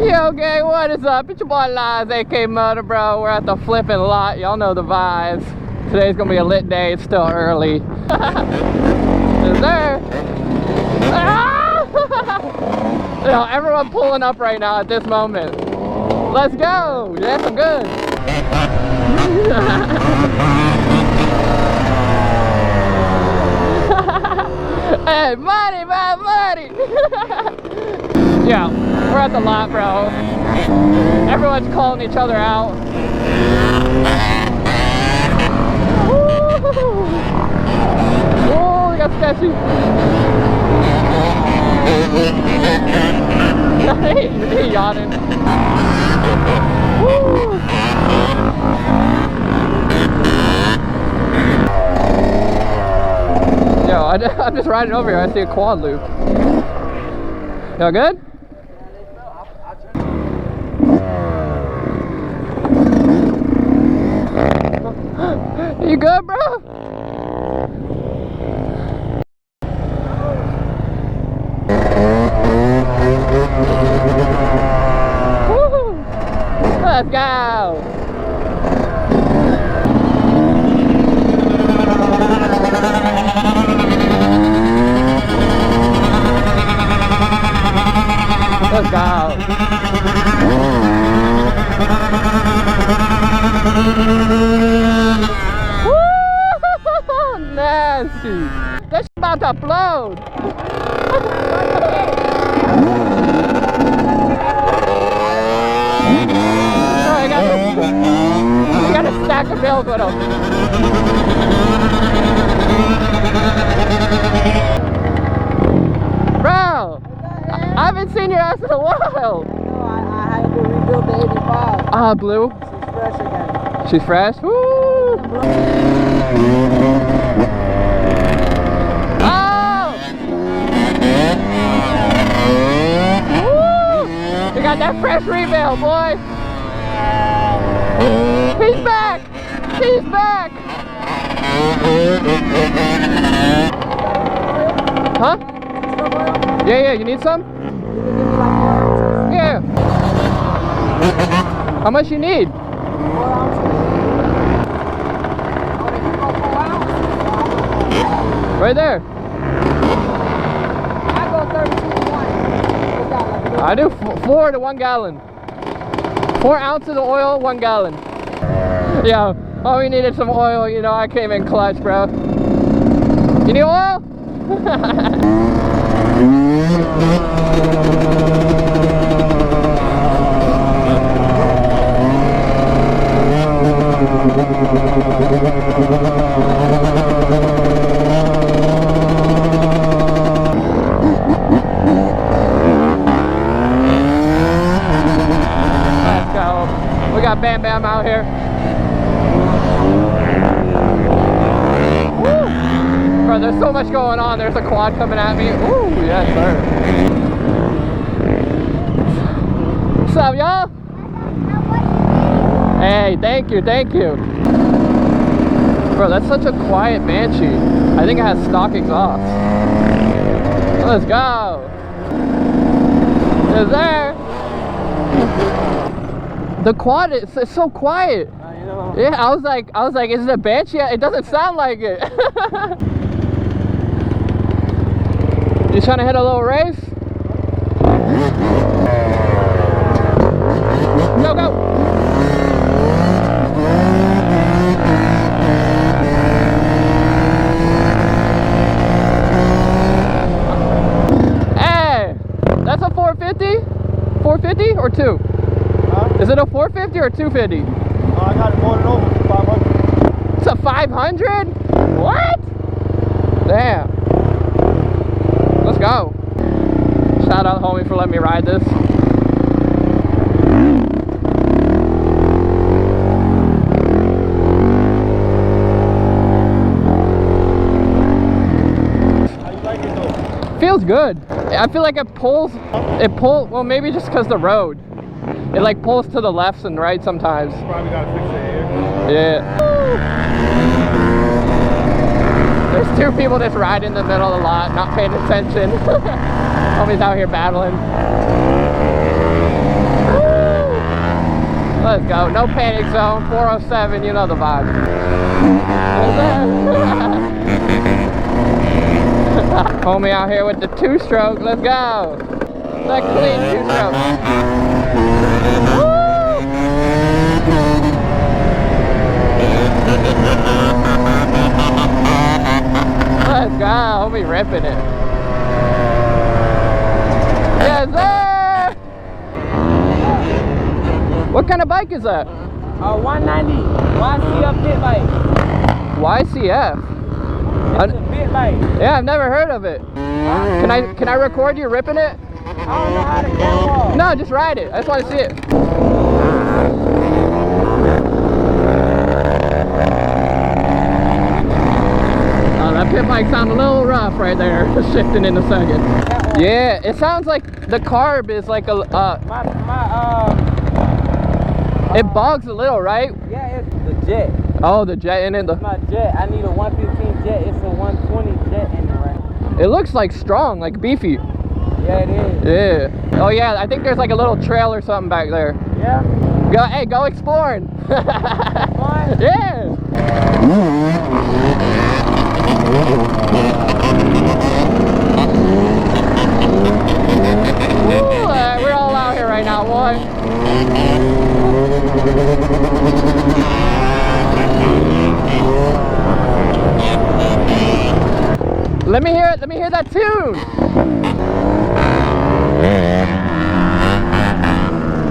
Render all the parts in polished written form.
Yo, gang, what is up? It's your boy Lies, aka MotoBroo. We're at the flipping lot. Y'all know the vibes. Today's gonna be a lit day. It's still early. Is there? Ah! You know, everyone pulling up right now at this moment. Let's go. Yes, I'm good. Hey, money, man, money. Yeah, we're at the lot, bro. Everyone's calling each other out. Oh, they got sketchy. He yawning. Woo. Yo, I'm just riding over here. I see a quad loop. Y'all good? You good, bro? Woo! Let's go! Let's go! Woo! Nasty! That's about to upload! You got a stack of bills with him. Bro, I haven't seen your ass in a while. I had to rebuild the 85. Ah, Blue. She's fresh again. She's fresh? Woo! Oh! Woo! You got that fresh rebuild, boy. He's back! He's back! Huh? Yeah, you need some? Yeah. How much you need? 4 ounces. Right there. I go 32 to 1. I do 4 to 1 gallon. 4 ounces of oil, 1 gallon. Yeah, all we needed some oil, you know, I came in clutch, bro. You need oil? Let's go. We got Bam Bam out here. Woo! Bro, there's so much going on. There's a quad coming at me. Ooh, yes, sir. What's up, y'all? Hey, thank you, thank you. Bro, that's such a quiet Banshee. I think it has stock exhaust. Let's go. Is there? The quad, it's so quiet. You know. Yeah, I was like, is it a Banshee? It doesn't sound like it. You trying to hit a little race? Go, go. Hey, that's a 450? 450 or 2? Huh? Is it a 450 or 250? I got it more than over for 500. It's a 500? What? Damn. Let's go. Shout out homie for letting me ride this. How you like it though? Feels good. I feel like it pulls, well maybe just because the road. It like pulls to the left and right sometimes. Probably gotta fix it here. Yeah. There's 2 people just riding in the middle of the lot, not paying attention. Homie's out here battling. Let's go. No panic zone. 407. You know the vibe. Homie out here with the 2-stroke. Let's go. That clean 2-stroke. Let's go. Homie ripping it. Yes, sir. What kind of bike is that? 190 YCF pit bike. YCF. It's a pit bike. Yeah, I've never heard of it. Can I record you ripping it? I don't know how to catwalk. No, just ride it. I just want to see it. Oh, that pit bike sounds a little rough right there. Shifting in a second. Yeah, it sounds like the carb is like a it bogs a little, right? Yeah, it's the jet. Oh, the jet in it. It's my jet. I need a 115 jet. It's a 120 jet in it, right? It looks like strong, like beefy. Yeah, it is. Yeah. Oh yeah, I think there's like a little trail or something back there. Yeah. Go exploring. Fun? Yeah. Ooh, we're all out here right now, boy. Let me hear it. Let me hear that tune.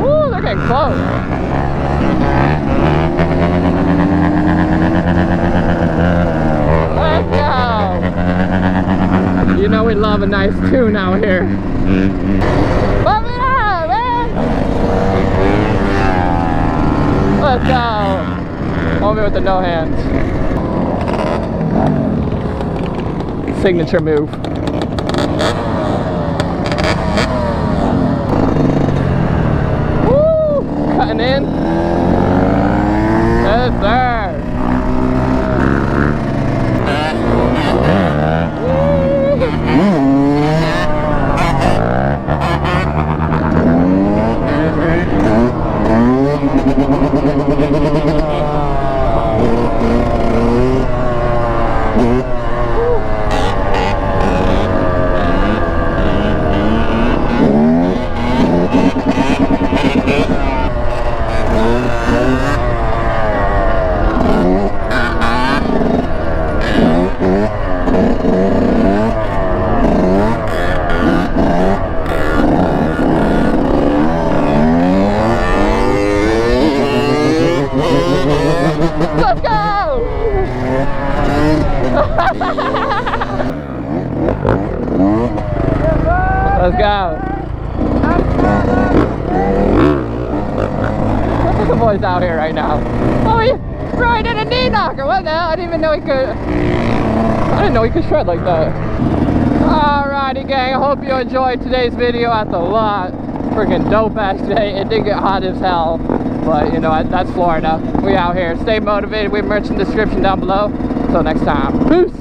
Ooh, they're getting close. Let's go. You know we love a nice tune out here. Pump it up, man. Let's go. Homie with the no hands. Signature move. Woo! Cutting in. Yes, sir. Let's go! Let's go. The boy's out here right now. Oh, he's riding a knee knocker. What the hell? I didn't even know he could. I didn't know he could shred like that. Alrighty, gang. I hope you enjoyed today's video at the lot. Freaking dope ass day. It did get hot as hell. But, you know, that's Florida. We out here. Stay motivated. We have merch in the description down below. Until next time. Peace.